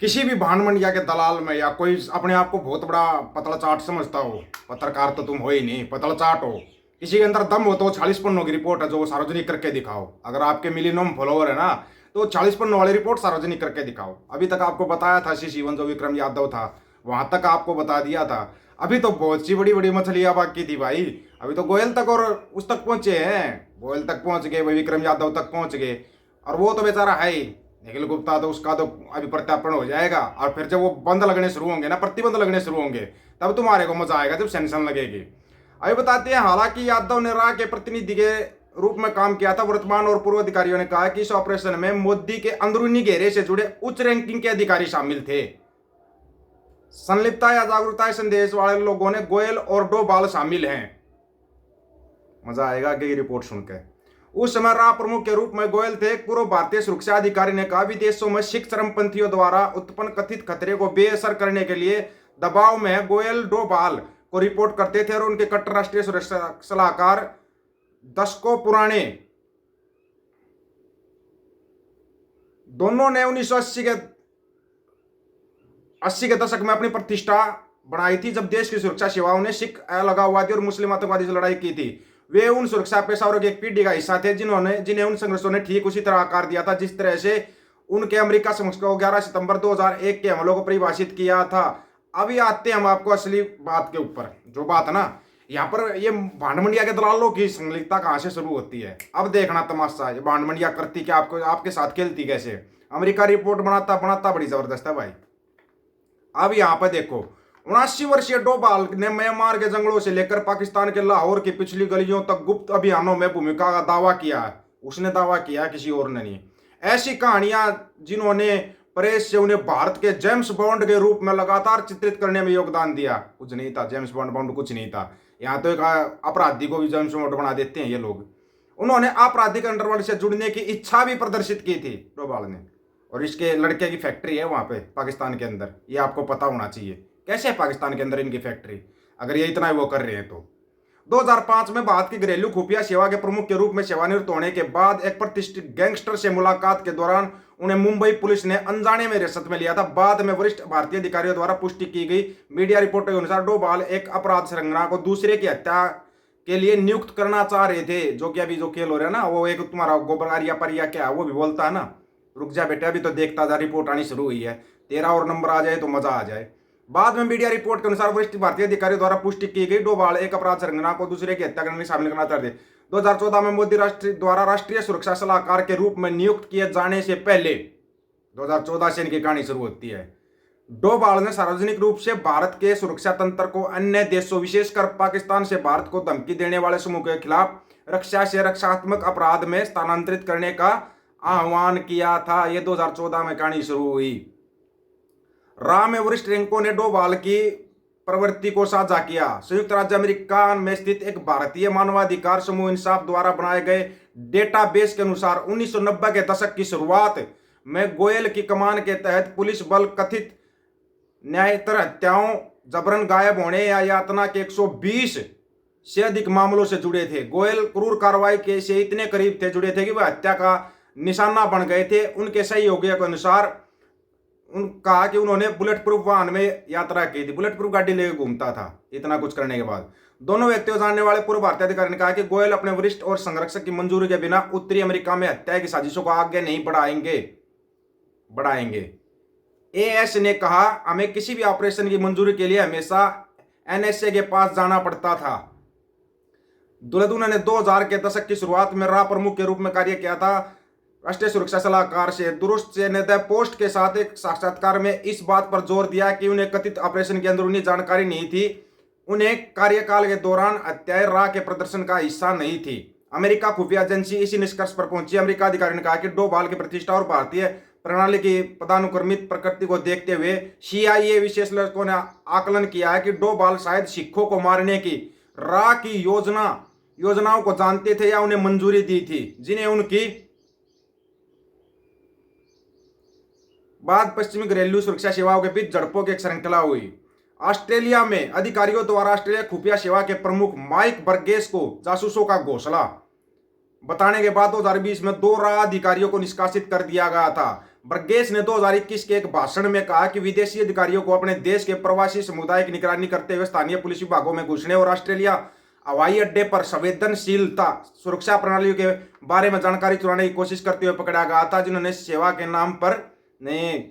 किसी भी भांड मंडिया के दलाल में या कोई अपने आप को बहुत बड़ा पतला चाट समझता हो, पत्रकार तो तुम हो ही नहीं, पतला चाट हो, किसी के अंदर दम हो तो 40 पन्नों की रिपोर्ट है जो वो सार्वजनिक करके दिखाओ। अगर आपके मिलियनों फॉलोअर है ना, तो 40 पन्नों वाली रिपोर्ट सार्वजनिक करके दिखाओ। अभी तक आपको बताया था शिवन जो विक्रम यादव था, वहां तक आपको बता दिया था। अभी तो बहुत सी बड़ी बड़ी मछलियां बाकी थी भाई। अभी तो गोयल तक और उस तक पहुंचे हैं, गोयल तक पहुंच गए, वही विक्रम यादव तक पहुंच गए। और वो तो बेचारा है ही, निखिल गुप्ता, तो उसका तो अभी प्रत्यार्पण हो जाएगा। और फिर जब वो बंद लगने शुरू होंगे ना, प्रतिबंध लगने शुरू होंगे, तब तुम्हारे को मजा आएगा जब सेंसन लगेगी। अभी बताते हैं, हालांकि यादव ने रा के प्रतिनिधि के रूप में काम किया था। वर्तमान और पूर्व अधिकारियों ने कहा कि इस ऑपरेशन में मोदी के अंदरूनी घेरे से जुड़े उच्च रैंकिंग के अधिकारी शामिल थे। संलिप्तता या जागरूकता संदेश वाले लोगों ने गोयल और डोभाल शामिल हैं। मजा आएगा आगे की रिपोर्ट सुनकर। उस समय राह प्रमुख के रूप में गोयल थे। पूर्व भारतीय सुरक्षा अधिकारी ने कहा, विदेशों में सिख चरमपंथियों द्वारा उत्पन्न कथित खतरे को बेअसर करने के लिए दबाव में गोयल डोभाल को रिपोर्ट करते थे और उनके कट्टर राष्ट्रीय सुरक्षा सलाहकार दशकों पुराने दोनों ने 1980 के दशक में अपनी प्रतिष्ठा बढ़ाई थी, जब देश की सुरक्षा सेवाओं ने सिख अलगाववादी और मुस्लिम आतंकवादी से लड़ाई की थी। वे उन सुरक्षा पेशेवरों की एक पीढ़ी का हिस्सा थे जिन्हें उन संघर्षों ने ठीक उसी तरह आकार दिया था जिस तरह से उनके अमेरिका संघर्ष को 11 सितंबर 2001 के हमलों को परिभाषित किया था। अभी आते हैं हम आपको असली बात के ऊपर। जो बात ना, यहाँ पर ये भांड मंडिया के दलालों की संलिप्तता कहाँ से शुरू होती है, अब देखना तमाशा। ये भांड मंडिया करती क्या, आपको आपके साथ खेलती कैसे। अमेरिका रिपोर्ट बनाता बनाता बड़ी जबरदस्त है भाई। अब यहाँ पर देखो, 79 वर्षीय डोभाल ने म्यांमार के जंगलों से लेकर पाकिस्तान के लाहौर की पिछली गलियों तक गुप्त अभियानों में भूमिका का दावा किया है। उसने दावा किया, किसी और ने नहीं। ऐसी कहानियां जिन्होंने प्रेस से उन्हें भारत के जेम्स बॉन्ड के रूप में लगातार चित्रित करने में योगदान दिया, कुछ नहीं था। जेम्स बॉन्ड कुछ नहीं था। यहाँ तो एक अपराधी को भी जेम्स बॉन्ड बना देते हैं ये लोग। उन्होंने आपराधिक अंडरवर्ल्ड से जुड़ने की इच्छा भी प्रदर्शित की थी डोभाल ने। और इसके लड़के की फैक्ट्री है वहां पे पाकिस्तान के अंदर, ये आपको पता होना चाहिए। कैसे है पाकिस्तान के अंदर इनकी फैक्ट्री, अगर ये इतना वो कर रहे हैं तो। 2005 में भारत की घरेलू खुफिया सेवा के प्रमुख के रूप में सेवानिवृत्त होने के बाद एक प्रतिष्ठित गैंगस्टर से मुलाकात के दौरान उन्हें मुंबई पुलिस ने अनजाने में हिरासत में लिया था। बाद में वरिष्ठ भारतीय अधिकारियों द्वारा पुष्टि की गई मीडिया रिपोर्टों के अनुसार डोभाल एक अपराध श्रृंखला को दूसरे की हत्या के लिए नियुक्त करना चाह रहे थे। जो कि अभी जो खेल हो रहा है ना, वो एक तुम्हारा गोबरारिया परिया क्या वो भी बोलता है ना, रुक जा बेटा अभी तो देखता जा, रिपोर्ट आनी शुरू हुई है, तेरा और नंबर आ जाए तो मजा आ जाए। बाद में मीडिया रिपोर्ट के अनुसार वरिष्ठ भारतीय अधिकारियों द्वारा पुष्टि की गई डोभाल एक अपराध श्रृंखला को दूसरे की हत्या करने में शामिल करना चाहते थे। 2014 में मोदी द्वारा राष्ट्रीय सुरक्षा सलाहकार के रूप में नियुक्त किए जाने से पहले 2014 से इनकी कहानी शुरू होती है। डोभाल ने सार्वजनिक रूप से भारत के सुरक्षा तंत्र को अन्य देशों, विशेषकर पाकिस्तान से भारत को धमकी देने वाले समूह के खिलाफ रक्षा से रक्षात्मक अपराध में स्थानांतरित करने का आह्वान किया था। यह 2014 में कहानी शुरू हुई। राम में वरिष्ठ रैंकों ने डोभाल की प्रवृत्ति को साझा किया। संयुक्त राज्य अमेरिका में स्थित एक भारतीय मानवाधिकार समूह इंसाफ द्वारा बनाए गए डेटाबेस के अनुसार 1990 के दशक की शुरुआत में गोयल की कमान के तहत पुलिस बल कथित न्यायतर हत्याओं, जबरन गायब होने या यातना के 120 से अधिक मामलों से जुड़े थे। गोयल क्रूर कार्रवाई के से इतने करीब थे, जुड़े थे कि वह हत्या का निशाना बन गए थे। उनके सहयोगियों के अनुसार कहा कि उन्होंने बुलेट प्रूफ वाहन में यात्रा की थी, बुलेट प्रूफ गाड़ी लेकर घूमता था। इतना कुछ करने के बाद दोनों व्यक्तियों जानने वाले पूर्व भारतीय अधिकारी ने कहा कि गोयल अपने वरिष्ठ और संरक्षक की मंजूरी के बिना उत्तरी अमेरिका में हत्या की साजिशों को आगे नहीं बढ़ाएंगे। एएस ने कहा, हमें किसी भी ऑपरेशन की मंजूरी के लिए हमेशा एनएसए के पास जाना पड़ता था। दुल्हन ने 2000 के दशक की शुरुआत में राह प्रमुख के रूप में कार्य किया था। राष्ट्रीय सुरक्षा सलाहकार से दुरुस्त से ने द पोस्ट के साथ एक साक्षात्कार में इस बात पर जोर दिया कि उन्हें कथित ऑपरेशन की अंदरूनी जानकारी नहीं थी। उन्हें कार्यकाल के दौरान हत्याएं राह के प्रदर्शन का हिस्सा नहीं थी। अमेरिका खुफिया एजेंसी इसी निष्कर्ष पर पहुंची। अमेरिका अधिकारी ने कहा कि डोभाल की प्रतिष्ठा और भारतीय प्रणाली की पदानुक्रमित प्रकृति को देखते हुए सीआईए विशेषज्ञों ने आकलन किया है कि डोभाल शायद सिखों को मारने की राह की योजनाओं को जानते थे या उन्हें मंजूरी दी थी, जिन्हें उनकी बाद पश्चिमी घरेलू सुरक्षा सेवाओं के बीच झड़पों की एक श्रृंखला हुई। ऑस्ट्रेलिया में अधिकारियों द्वारा ऑस्ट्रेलिया खुफिया सेवा के प्रमुख माइक बर्गेस को जासूसों का घोंसला बताने के बाद 2020 में 2 राह अधिकारियों को निष्कासित कर दिया गया था। बर्गेस ने 2021 के एक भाषण में कहा कि विदेशी अधिकारियों को अपने देश के प्रवासी समुदाय की निगरानी करते हुए स्थानीय पुलिस विभागों में घुसने और ऑस्ट्रेलिया हवाई अड्डे पर संवेदनशीलता सुरक्षा प्रणालियों के बारे में जानकारी चुराने की कोशिश करते हुए पकड़ा गया था, जिन्होंने सेवा के नाम पर नहीं,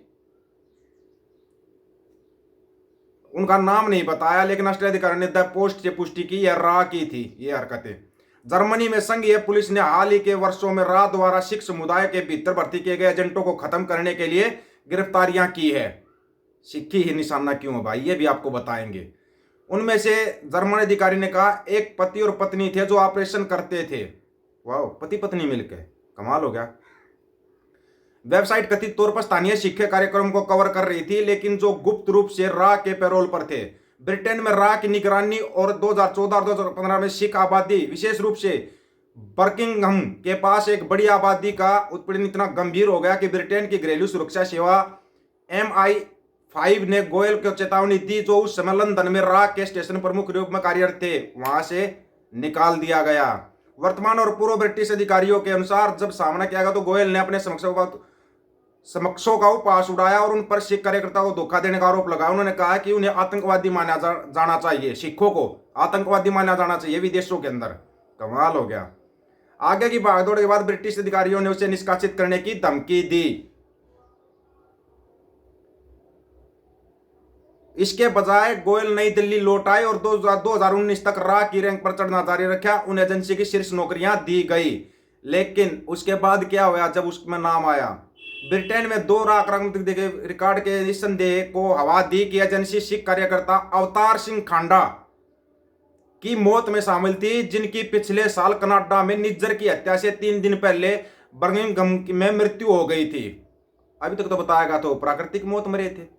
उनका नाम नहीं बताया, लेकिन ऑस्ट्रेलिया अधिकारी ने द पोस्ट से पुष्टि की यह रा की थी ये हरकतें। जर्मनी में संघीय पुलिस ने हाल ही के वर्षों में रा द्वारा सिख समुदाय के भीतर भर्ती किए गए एजेंटों को खत्म करने के लिए गिरफ्तारियां की है। सिक्की ही निशाना क्यों है भाई, ये भी आपको बताएंगे। उनमें से जर्मन अधिकारी ने कहा एक पति और पत्नी थे जो ऑपरेशन करते थे। वाह, पति पत्नी मिलकर, कमाल हो गया। वेबसाइट कथित तौर पर स्थानीय शिक्षा कार्यक्रम को कवर कर रही थी, लेकिन जो गुप्त रूप से रा के पैरोल पर थे। ब्रिटेन में रा की निगरानी और 2014 और 2015 में सिख आबादी, विशेष रूप से बर्किंघम के पास एक बड़ी आबादी का उत्पीड़न इतना गंभीर हो गया कि ब्रिटेन की घरेलू सुरक्षा सेवा MI5 ने गोयल को चेतावनी दी, जो उस समय लंदन में रा के स्टेशन प्रमुख रूप में कार्यरत थे, वहां से निकाल दिया गया। वर्तमान और पूर्व ब्रिटिश अधिकारियों के अनुसार जब सामना किया गया तो गोयल ने अपने समकक्षों का उपहास उड़ाया और उन पर सिख कार्यकर्ताओं को धोखा देने का आरोप लगाया। उन्होंने कहा कि उन्हें आतंकवादी माना जाना चाहिए, सिखों को आतंकवादी माना जाना चाहिए विदेशों के अंदर। कमाल हो गया। आगे की भागदौड़ के बाद ब्रिटिश अधिकारियों ने उसे निष्कासित करने की धमकी दी। इसके बजाय गोयल नई दिल्ली लौट आए और 2019 तक रा की रैंक पर चढ़ना जारी रखा। उन्हें एजेंसी की शीर्ष नौकरियां दी गई, लेकिन उसके बाद क्या हुआ जब उसमें नाम आया। ब्रिटेन में 2 आक्रामक रिकॉर्ड के इस संदेह को हवा दी कि एजेंसी सिख कार्यकर्ता अवतार सिंह खांडा की मौत में शामिल थी, जिनकी पिछले साल कनाडा में निज्जर की हत्या से 3 दिन पहले बर्मिंघम में मृत्यु हो गई थी। अभी तक तो बताया गया तो प्राकृतिक मौत मरे थे।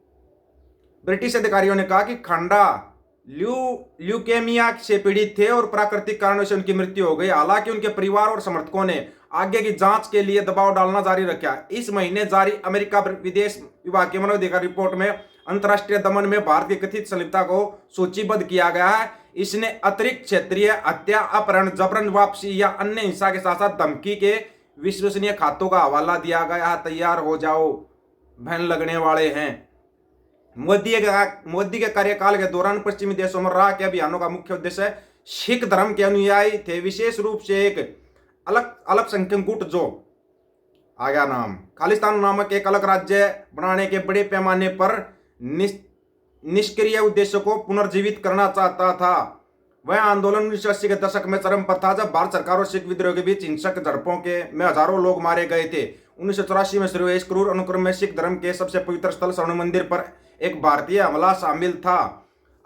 ब्रिटिश अधिकारियों ने कहा कि खांडा ल्यूकेमिया से पीड़ित थे और प्राकृतिक कारणों से उनकी मृत्यु हो गई। हालांकि उनके परिवार और समर्थकों ने आगे की जांच के लिए दबाव डालना जारी रखा। इस महीने जारी अमेरिका विदेश विभाग की मानवाधिकार रिपोर्ट में अंतर्राष्ट्रीय दमन में भारत की कथित संलिप्तता को सूचीबद्ध किया गया है। इसने अतिरिक्त क्षेत्रीय हत्या, अपहरण, जबरन वापसी या अन्य हिंसा के साथ साथ धमकी के विश्वसनीय खातों का हवाला दिया गया है। तैयार हो जाओ, बहन लगने वाले हैं। मोदी के कार्यकाल के दौरान पश्चिमी देशों में रा के अभियानों का मुख्य उद्देश्य सिख धर्म के अनुयायी थे, विशेष रूप से एक अल्पसंख्यक गुट जो आ गया नाम खालिस्तान नामक एक अलग राज्य बनाने के बड़े पैमाने पर निष्क्रिय उद्देश्य को पुनर्जीवित करना चाहता था। वह आंदोलन 1980 के दशक में चरम पर था, जब भारत सरकार और सिख विद्रोह के बीच हिंसक झड़पों में हजारों लोग मारे गए थे। 1984 में शुरू हुए इस क्रूर अनुक्रम में सिख धर्म के सबसे पवित्र स्थल स्वर्ण मंदिर पर एक भारतीय हमला शामिल था।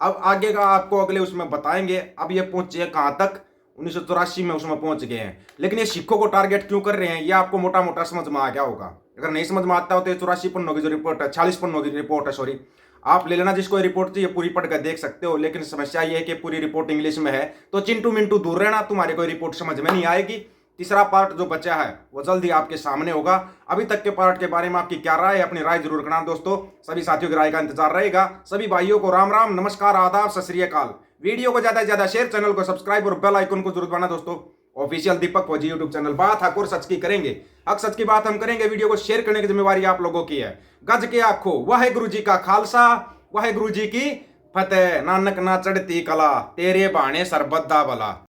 अब आगे का आपको अगले उसमें बताएंगे। अब ये पहुंचे कहां तक, 1984 में उसमें पहुंच गए हैं। लेकिन ये सिखों को टारगेट क्यों कर रहे हैं, ये आपको मोटा मोटा समझ में आ गया होगा। अगर नहीं समझ में आता हो तो 84 पन्नों की जो रिपोर्ट है, 46 पन्नों की रिपोर्ट है, सॉरी, आप ले लेना। जिसको रिपोर्ट चाहिए पूरी पढ़ कर देख सकते हो। लेकिन समस्या ये है कि पूरी रिपोर्ट इंग्लिश में है, तो चिंटू मिंटू दूर रहना, तुम्हारी कोई रिपोर्ट समझ में नहीं आएगी। तीसरा पार्ट जो बचा है वो जल्दी आपके सामने होगा। अभी तक के पार्ट के बारे में आपकी क्या राय है, अपनी राय जरूर करना दोस्तों। सभी साथियों की राय का इंतजार रहेगा। सभी भाइयों को राम राम, नमस्कार, आदाब, सत श्री अकाल। वीडियो को ज्यादा से ज्यादा शेयर, चैनल को सब्सक्राइब और बेल आइकन को जरूर दबाना दोस्तों। ऑफिशियल दीपक फौजी यूट्यूब चैनल। बात हक और सच की करेंगे, हक सच की बात हम करेंगे। वीडियो को शेयर करने की जिम्मेवारी आप लोगों की है। गज के आखो वाहेगुरु जी का खालसा, वाहेगुरु जी की फतेह। नानक ना चढ़ती कला, तेरे बाणे सरबत दा भला।